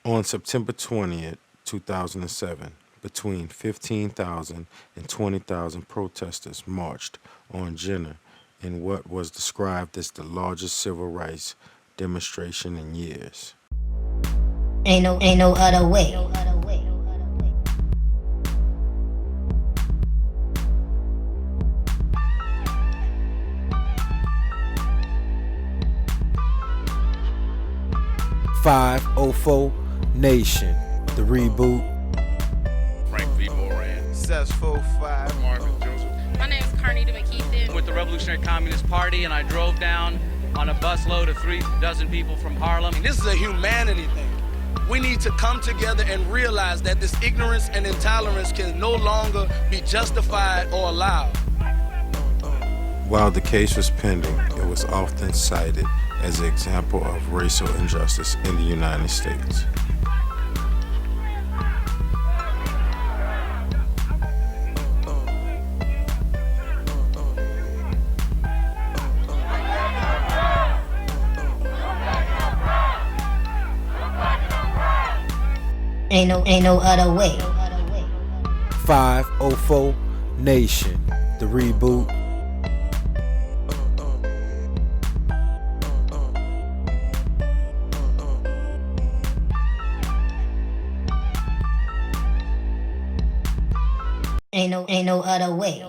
On September 20th, 2007, between 15,000 and 20,000 protesters marched on Jenner in what was described as the largest civil rights demonstration in years. Ain't no other way. 504 Nation, the reboot. Frank V. Moran. Sets 45. Marvin Joseph. My name is Carnita McKeithen. With the Revolutionary Communist Party, and I drove down on a busload of 36 people from Harlem. This is a humanity thing. We need to come together and realize that this ignorance and intolerance can no longer be justified or allowed. While the case was pending, it was often cited as an example of racial injustice in the United States. Ain't no other way. 504 Nation, the reboot. Ain't no other way.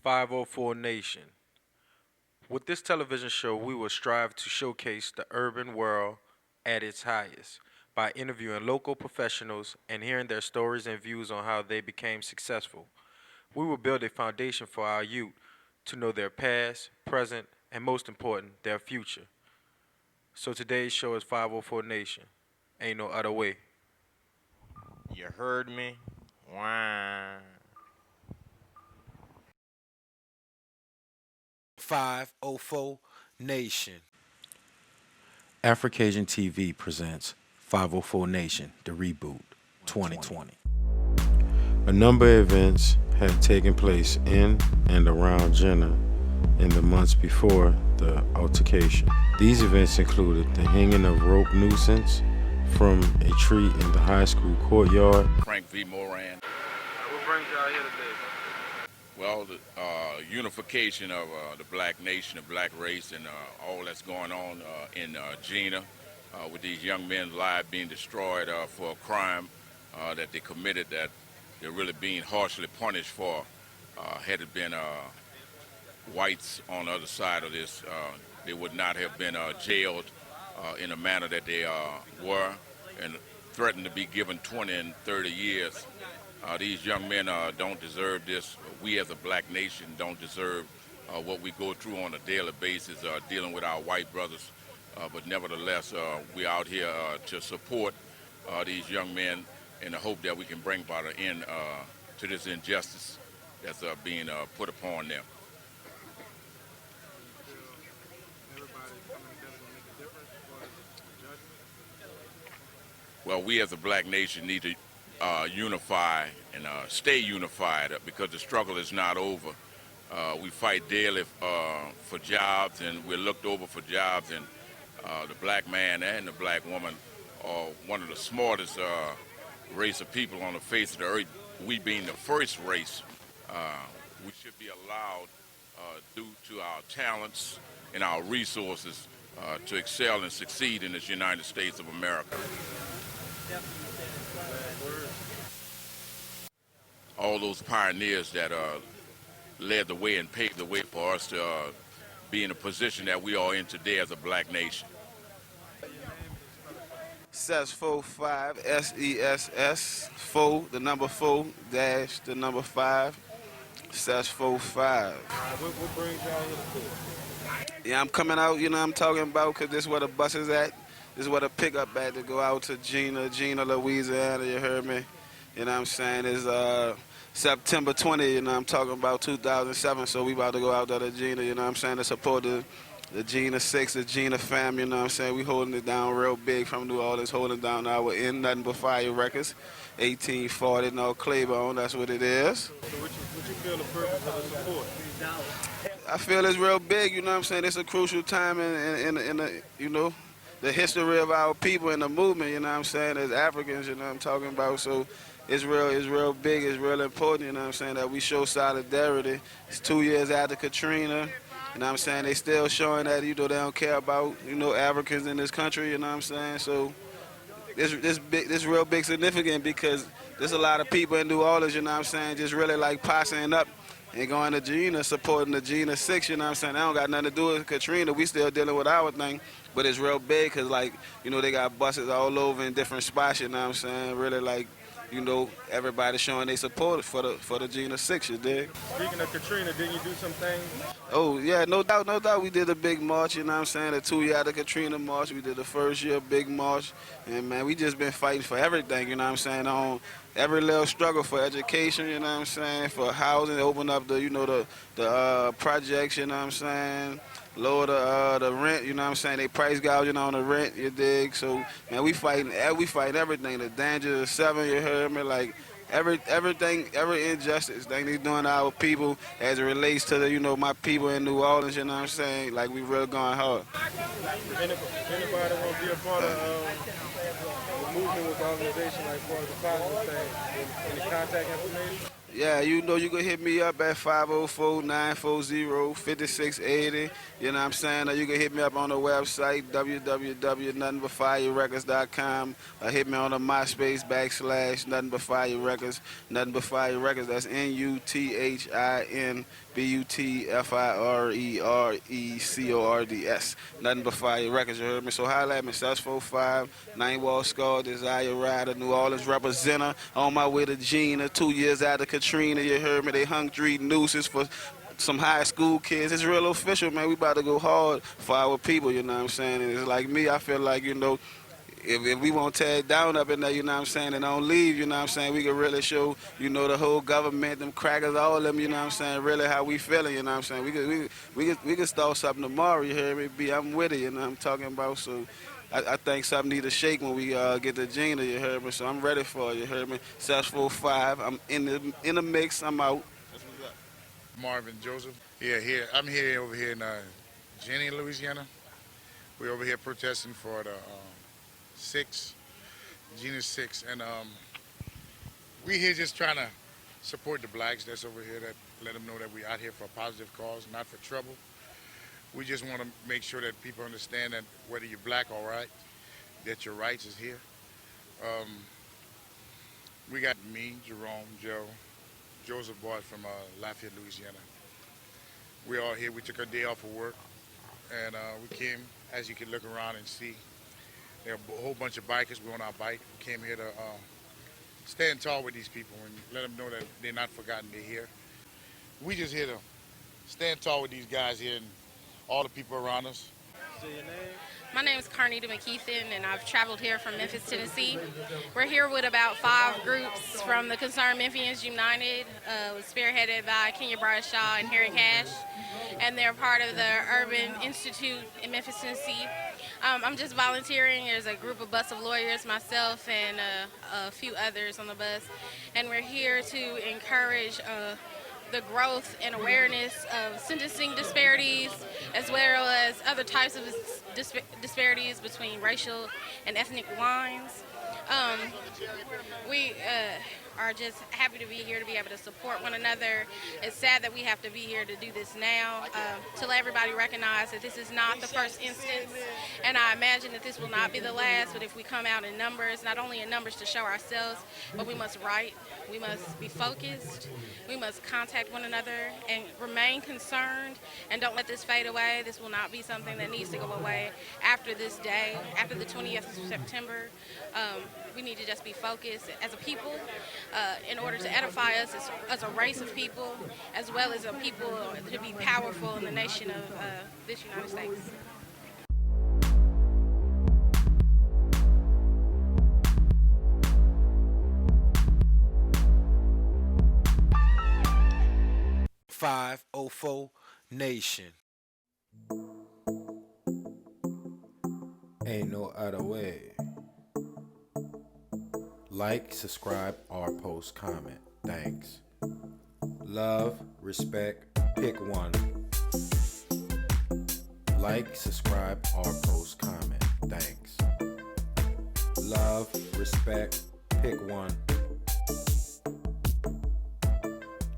504 Nation. With this television show, we will strive to showcase the urban world at its highest by interviewing local professionals and hearing their stories and views on how they became successful. We will build a foundation for our youth to know their past, present, and most important, their future. So today's show is 504 Nation. Ain't no other way. You heard me? Wow. 504 Nation. AfriCajunTV presents 504 Nation, the reboot, 2020. A number of events had taken place in and around Jenner in the months before the altercation. These events included the hanging of rope nuisance from a tree in the high school courtyard. Frank V. Moran. What brings y'all here today? Well, the unification of the black nation, the black race, and all that's going on in Gina with these young men's lives being destroyed for a crime that they committed that they're really being harshly punished for. Had it been whites on the other side of this, they would not have been jailed in a manner that they were and threatened to be given 20 and 30 years. These young men don't deserve this. We as a black nation don't deserve what we go through on a daily basis dealing with our white brothers. But nevertheless, we're out here to support these young men in the hope that we can bring about an end to this injustice that's being put upon them. Well, we as a black nation need to unify and stay unified because the struggle is not over. We fight daily for jobs, and we're looked over for jobs, and the black man and the black woman are one of the smartest race of people on the face of the earth. We being the first race, we should be allowed, due to our talents and our resources, to excel and succeed in this United States of America. All those pioneers that led the way and paved the way for us to be in the position that we are in today as a black nation. Sets 45, SESS 4, the number 4, dash the number 5, Sets 45. What brings y'all here today? Yeah, I'm coming out, you know what I'm talking about, because this is where the bus is at. This is where the pickup at to go out to Gina, Louisiana, you heard me? You know what I'm saying? It's September 20, you know what I'm talking about, 2007, so we about to go out there to Gina, you know what I'm saying, to support the Gina 6, the Gina fam, you know what I'm saying? We holding it down real big from New Orleans, holding down our In Nothing But Fire Records, 1840, no Claiborne, that's what it is. So what you feel the purpose of the support? I feel it's real big, you know what I'm saying? It's a crucial time in the, you know, the history of our people and the movement, you know what I'm saying, as Africans, you know what I'm talking about. So it's real big, it's real important, you know what I'm saying, that we show solidarity. It's 2 years after Katrina, you know what I'm saying, they still showing that, they don't care about, Africans in this country, you know what I'm saying. So this real big significant because there's a lot of people in New Orleans, you know what I'm saying, just really like posseing up and going to Gina, supporting the Gina 6, you know what I'm saying. That don't got nothing to do with Katrina. We still dealing with our thing, but it's real big because, like, they got buses all over in different spots, you know what I'm saying. Really, like, everybody showing they support for the Gina 6, you dig? Speaking of Katrina, didn't you do some things? Oh, yeah, no doubt, no doubt. We did a big march, you know what I'm saying, the 2 year after Katrina march. We did the first year big march. And, man, we just been fighting for everything, you know what I'm saying, on every little struggle for education, you know what I'm saying, for housing, open up the projects, you know what I'm saying, lower the rent, you know what I'm saying, they price gouging on the rent, you dig. So, man, we fighting everything, the danger of 7, you heard me, like, everything, every injustice thing they doing to our people as it relates to my people in New Orleans, you know what I'm saying, like, we real going hard. Anybody want to be a part of the movement with the organization, like for the positive thing? Any contact information? Yeah, you can hit me up at 504-940-5680. You know what I'm saying? Or you can hit me up on the website, www.nothingbutfirerecords.com. Or hit me on the MySpace / Nothing But Fire Records. Nothing But Fire Records, that's NUTHINBUTFIRERECORDS. Nothing But Fire Records, you heard me? So holla at me, 645, 9 Wall Scar, Desire Rider, New Orleans representer, on my way to Gina, 2 years after Katrina, you heard me? They hung 3 nooses for some high school kids. It's real official, man. We about to go hard for our people, you know what I'm saying? And it's like me, I feel like, if we won't tear it down up in there, you know what I'm saying, and don't leave, you know what I'm saying, we can really show, the whole government, them crackers, all of them, you know what I'm saying, really how we feeling, you know what I'm saying. We could start something tomorrow, you hear me? I'm with it, you know what I'm talking about. So I think something need to shake when we get to Gina, you heard me? So I'm ready for it, you heard me? 645, I'm in the mix, I'm out. Marvin Joseph. Yeah, I'm here over here in Jenny, Louisiana. We're over here protesting for the 6, Gina 6, and we here just trying to support the blacks that's over here, that let them know that we out here for a positive cause, not for trouble. We just want to make sure that people understand that whether you're black or white, that your rights is here. We got me, Jerome, Joe, Joseph Boyd from Lafayette, Louisiana. We're all here. We took a day off of work, and we came, as you can look around and see. There are a whole bunch of bikers. We're on our bike. We came here to stand tall with these people and let them know that they're not forgotten. They're here. We just here to stand tall with these guys here and all the people around us. Say your name. My name is Carnita McKeithen, and I've traveled here from Memphis, Tennessee. We're here with about 5 groups from the Concerned Memphians United, spearheaded by Kenya Bradshaw and Harry Cash, and they're part of the Urban Institute in Memphis, Tennessee. I'm just volunteering. There's a group of bus of lawyers, myself, and a few others on the bus, and we're here to encourage the growth and awareness of sentencing disparities, as well as other types of disparities between racial and ethnic lines. We are just happy to be here, to be able to support one another. It's sad that we have to be here to do this now, to let everybody recognize that this is not the first instance, and I imagine that this will not be the last. But if we come out in numbers, not only in numbers to show ourselves, but we must write, we must be focused, we must contact one another and remain concerned, and don't let this fade away. This will not be something that needs to go away after this day, after the 20th of September. We need to just be focused as a people in order to edify us as a race of people, as well as a people to be powerful in the nation of this United States. AfriCajunTV Nation. Ain't no other way. Like, subscribe, or post comment. Thanks. Love, respect, pick one. Like, subscribe, or post comment. Thanks. Love, respect, pick one.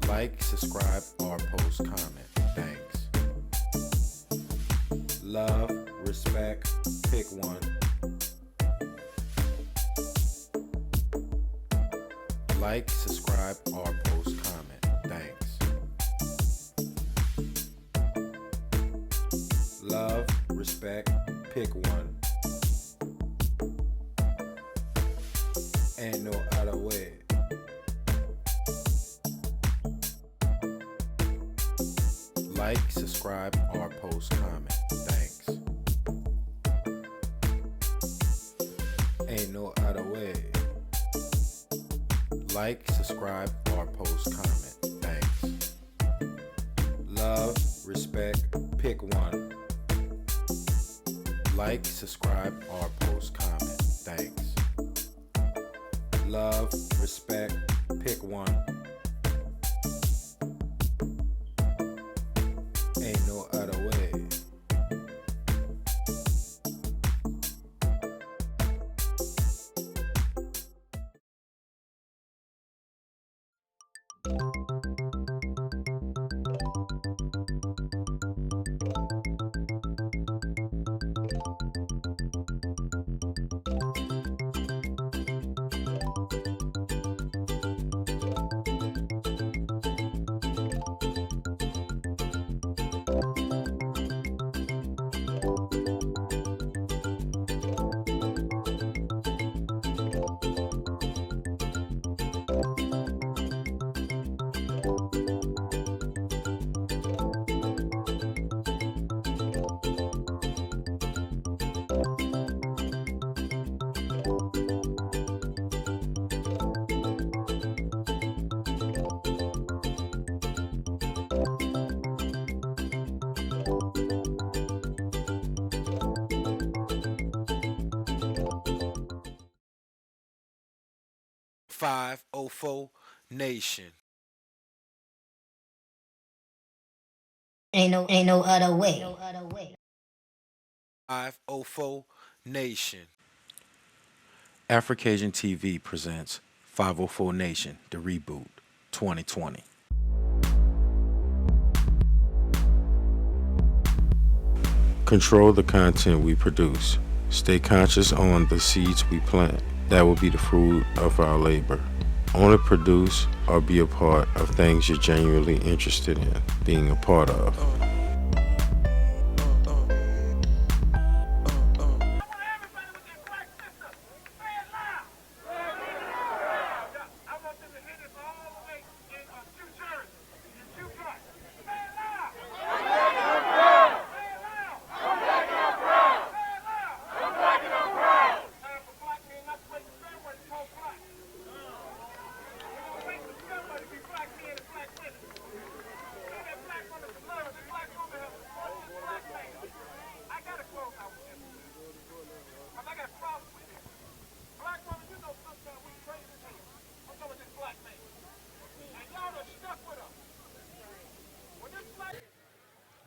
Like, subscribe, or post comment. Thanks. Love, respect, pick one. Like, subscribe, or post comment. Thanks. Love, respect, pick one. Ain't no other way. Like, subscribe, or post comment. Thanks. Ain't no other way. Like, subscribe, or post comment. Thanks. Love, respect, pick one. Like, subscribe, or post comment. Thanks. Love, respect, pick one. Ain't no other way. AfriCajun Nation. Ain't no other way. AfriCajun Nation. AfriCajunTV presents 504 Nation, the reboot, 2020. Control the content we produce. Stay conscious on the seeds we plant. That will be the fruit of our labor. Only produce or be a part of things you're genuinely interested in being a part of.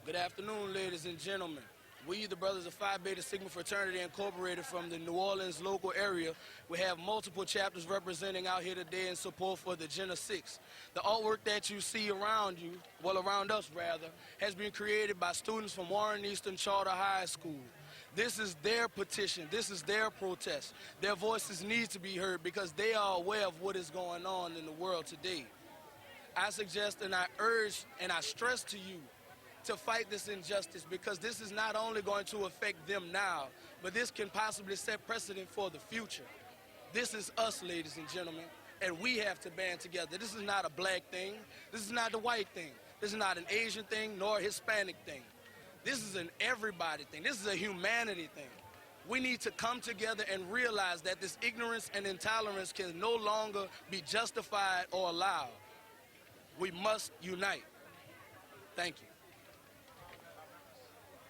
Good afternoon, ladies and gentlemen. We, the Brothers of Phi Beta Sigma Fraternity Incorporated from the New Orleans local area, we have multiple chapters representing out here today in support for the Agenda 6. The artwork that you see around you, well around us rather, has been created by students from Warren Eastern Charter High School. This is their petition, this is their protest. Their voices need to be heard because they are aware of what is going on in the world today. I suggest and I urge and I stress to you to fight this injustice because this is not only going to affect them now, but this can possibly set precedent for the future. This is us, ladies and gentlemen, and we have to band together. This is not a black thing. This is not a white thing. This is not an Asian thing nor a Hispanic thing. This is an everybody thing. This is a humanity thing. We need to come together and realize that this ignorance and intolerance can no longer be justified or allowed. We must unite. Thank you.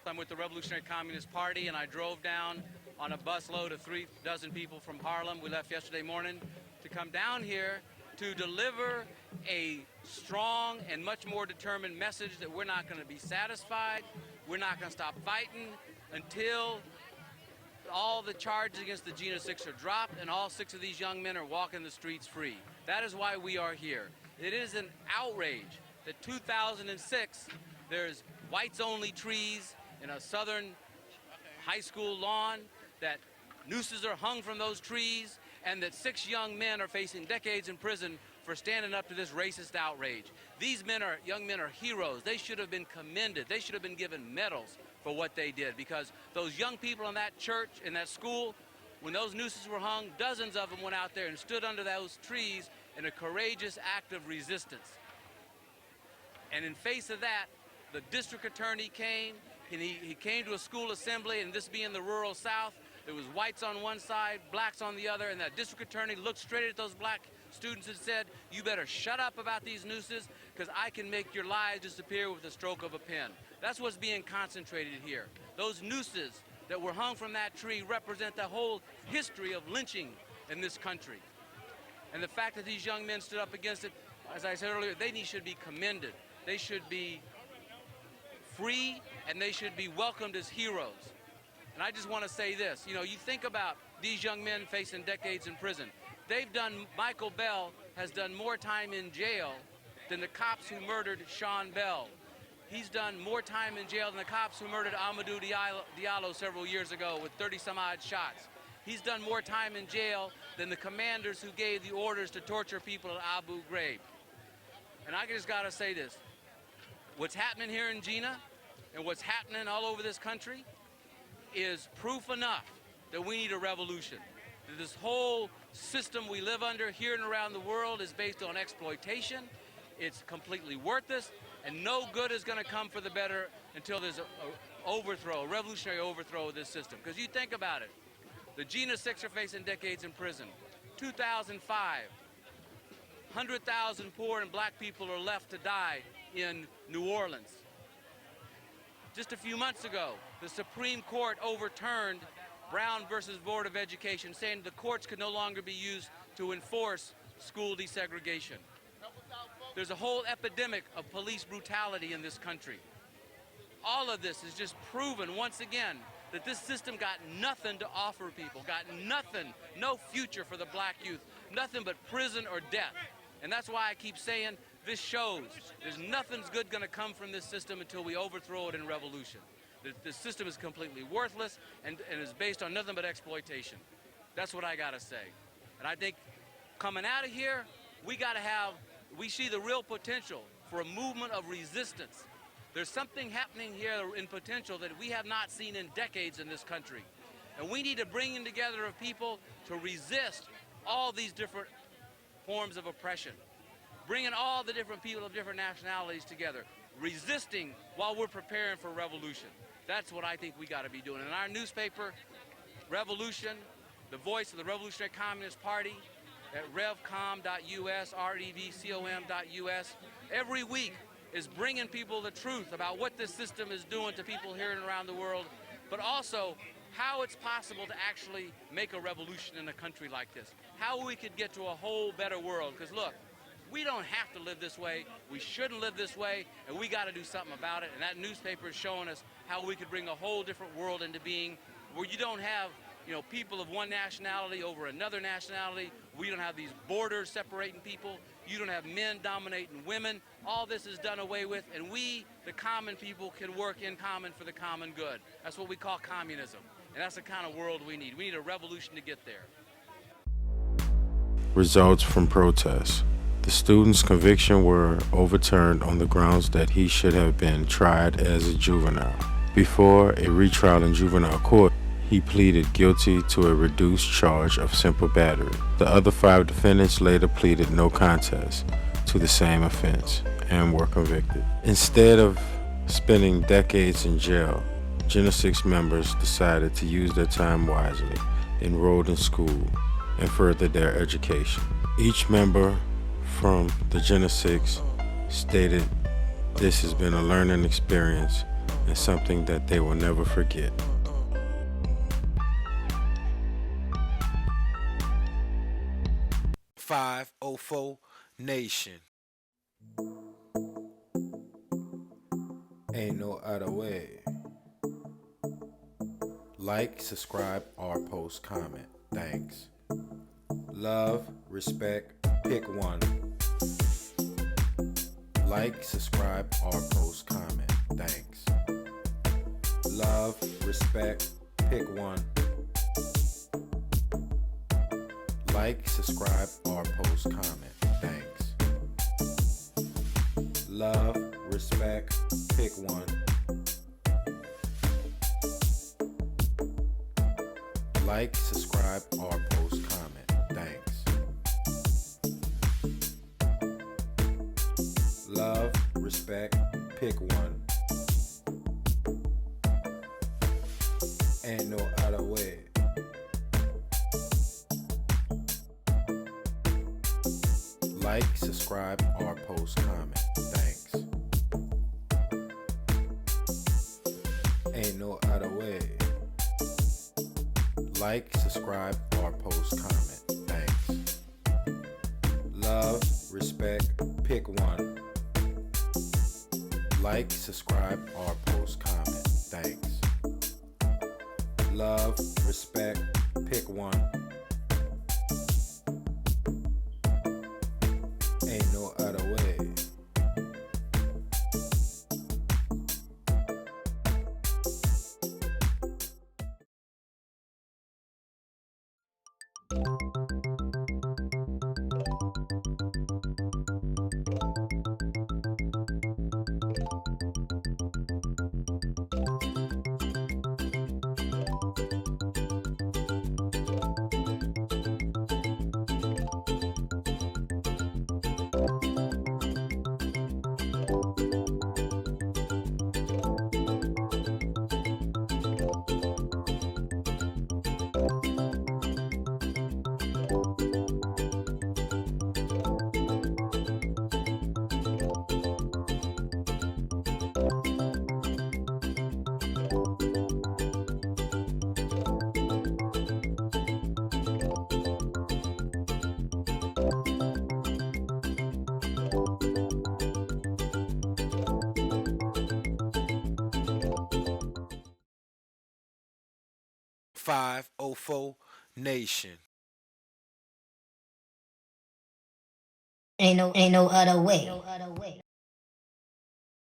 I'm with the Revolutionary Communist Party, and I drove down on a busload of 3 dozen people from Harlem. We left yesterday morning to come down here to deliver a strong and much more determined message that we're not going to be satisfied, we're not going to stop fighting until all the charges against the Gina 6 are dropped, and all 6 of these young men are walking the streets free. That is why we are here. It is an outrage that 2006, there's whites-only trees in a southern high school lawn, that nooses are hung from those trees, and that 6 young men are facing decades in prison for standing up to this racist outrage. These young men are heroes. They should have been commended. They should have been given medals for what they did, because those young people in that church, in that school, when those nooses were hung, dozens of them went out there and stood under those trees in a courageous act of resistance. And in face of that, the district attorney came, and he came to a school assembly, and this being the rural South, there was whites on one side, blacks on the other, and that district attorney looked straight at those black students and said, "You better shut up about these nooses, because I can make your lives disappear with the stroke of a pen." That's what's being concentrated here. Those nooses that were hung from that tree represent the whole history of lynching in this country. And the fact that these young men stood up against it, as I said earlier, they should be commended. They should be free, and they should be welcomed as heroes. And I just want to say this, you think about these young men facing decades in prison. Michael Bell has done more time in jail than the cops who murdered Sean Bell. He's done more time in jail than the cops who murdered Amadou Diallo several years ago with 30-some-odd shots. He's done more time in jail than the commanders who gave the orders to torture people at Abu Ghraib. And I just got to say this. What's happening here in Gina and what's happening all over this country is proof enough that we need a revolution. That this whole system we live under here and around the world is based on exploitation. It's completely worthless, and no good is going to come for the better until there's a revolutionary overthrow of this system. Because you think about it, the Gina 6 are facing decades in prison. 2005, 100,000 poor and black people are left to die in New Orleans. Just a few months ago, the Supreme Court overturned Brown versus Board of Education, saying the courts could no longer be used to enforce school desegregation. There's a whole epidemic of police brutality in this country. All of this is just proven once again that this system got nothing to offer people, got nothing, no future for the black youth, nothing but prison or death. And that's why I keep saying this shows there's nothing's good going to come from this system until we overthrow it in revolution. The system is completely worthless and is based on nothing but exploitation. That's what I got to say. And I think coming out of here, we see the real potential for a movement of resistance. There's something happening here in potential that we have not seen in decades in this country. And we need to bring in together of people to resist all these different forms of oppression. Bringing all the different people of different nationalities together, resisting while we're preparing for revolution. That's what I think we got to be doing. In our newspaper, Revolution, the voice of the Revolutionary Communist Party, at revcom.us, revcom.us, every week is bringing people the truth about what this system is doing to people here and around the world, but also how it's possible to actually make a revolution in a country like this. How we could get to a whole better world. Because look, we don't have to live this way. We shouldn't live this way, and we got to do something about it. And that newspaper is showing us how we could bring a whole different world into being, where you don't have, people of one nationality over another nationality. We don't have these borders separating people. You don't have men dominating women. All this is done away with, and we, the common people, can work in common for the common good. That's what we call communism, and that's the kind of world we need. We need a revolution to get there. Results from protests. The student's conviction were overturned on the grounds that he should have been tried as a juvenile. Before a retrial in juvenile court, he pleaded guilty to a reduced charge of simple battery. The other 5 defendants later pleaded no contest to the same offense and were convicted. Instead of spending decades in jail, Gina 6 members decided to use their time wisely, enrolled in school, and furthered their education. Each member from the Gina 6 stated this has been a learning experience and something that they will never forget. AfriCajun Nation. Ain't no other way. Like, subscribe, or post comment. Thanks. Love, respect, pick one. Like, subscribe, or post comment. Thanks. Love, respect, pick one. Like, subscribe, or post comment. Thanks. Love, respect, pick one. Like, subscribe, or post comment. Thanks. Love, respect, pick one. Ain't no other way. Like, subscribe, or post comment. Thanks. Ain't no other way. Like, subscribe, or post comment. Thanks. Love, respect, pick one. Like, subscribe, or post comment. Thanks. Love, respect, pick one. Ain't no other way. AfriCajun Nation. Ain't no other way.